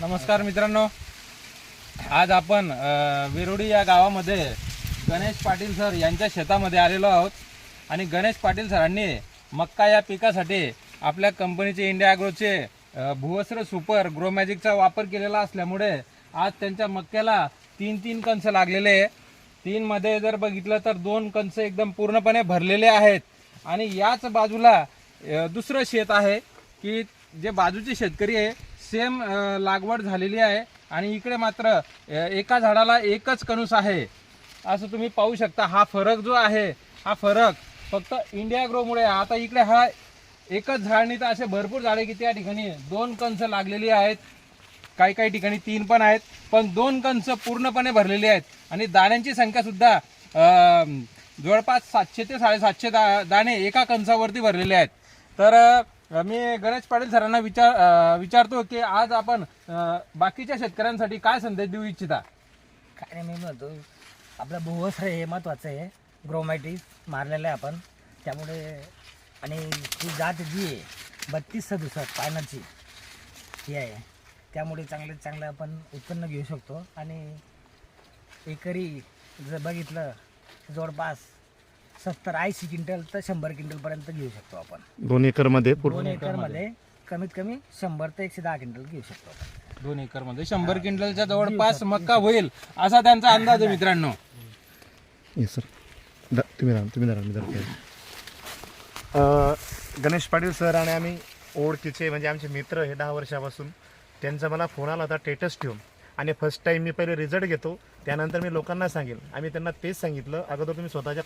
नमस्कार मित्रांनो, आज आपण वेरोडी या गावामध्ये गणेश पाटील सर यांच्या शेतामध्ये आलेलो आहोत आणि गणेश पाटील सरांनी मक्का या पिकासाठी आपल्या कंपनीचे इंडिया ॲग्रोचे भुवस्त्र सुपर ग्रो मॅजिकचा वापर केलेला असल्यामुळे आज त्यांच्या मक्याला तीन कंस लागलेले आहे. 3 मध्ये जर बघितलं तर 2 कंस एकदम पूर्णपणे भरलेले आहेत आणि याच बाजूला दुसरं शेत आहे की जे बाजूचे शेतकरी आहे सेम लागवड झालेली आहे आणि इकडे मात्र एका झाडाला एकच कणूस आहे. असं तुम्ही पाहू शकता. हा फरक जो आहे हा फरक फक्त इंडिया ॲग्रोमुळे. आता इकडे हा एकच झाड नाही तर असे भरपूर झाडे की त्या ठिकाणी 2 कंस लागलेली आहेत, काही ठिकाणी 3 पण आहेत, पण 2 कंस पूर्णपणे भरलेले आहेत आणि दाण्यांची संख्या सुद्धा जवळपास 700 ते 750 दाणे एका कंसावरती भरलेले आहेत. तर मी गणेश पाटील सरांना विचारतो की आज आपण बाकीच्या शेतकऱ्यांसाठी काय संदेश देऊ इच्छिता. काय नाही, मी म्हणतो आपलं भुवस्त्र हे महत्त्वाचं आहे. ग्रोमॅटिक मारलेलं आहे आपण, त्यामुळे आणि ती जात जी आहे 3267 पानाची ही आहे, त्यामुळे चांगलं आपण उत्पन्न घेऊ शकतो. आणि एकरी जर बघितलं जवळपास 70-80 क्विंटल तर 100 क्विंटलपर्यंत घेऊ शकतो आपण. 2 एकरमध्ये 2 एकरमध्ये कमीत कमी 100 ते 110 क्विंटल घेऊ शकतो आपण. 2 एकरमध्ये 100 क्विंटलच्या जवळपास मक्का होईल असा त्यांचा अंदाज आहे मित्रांनो. येस सर, तुम्ही गणेश पाटील सर आणि आम्ही ओळखीचे म्हणजे आमचे मित्र हे 10 वर्षापासून. त्यांचा मला फोन आला होता स्टेटस ठेवून आणि फर्स्ट टाईम मी पहिले रिझल्ट घेतो, त्यानंतर मी लोकांना सांगेल. आम्ही त्यांना तेच सांगितलं, अगोदर तुम्ही स्वतःच्या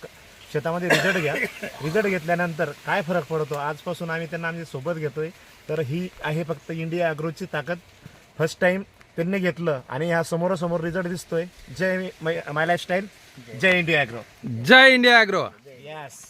शेतामध्ये रिझल्ट घ्या. रिझल्ट घेतल्यानंतर काय फरक पडतो आजपासून आम्ही त्यांना आमच्या सोबत घेतोय. तर ही आहे फक्त इंडिया ॲग्रोची ताकद. फर्स्ट टाईम त्यांनी घेतलं आणि ह्या समोरासमोर रिझल्ट दिसतोय. जय माय लाईफस्टाईल, जय इंडिया ॲग्रो. जय इंडिया ॲग्रो. यस.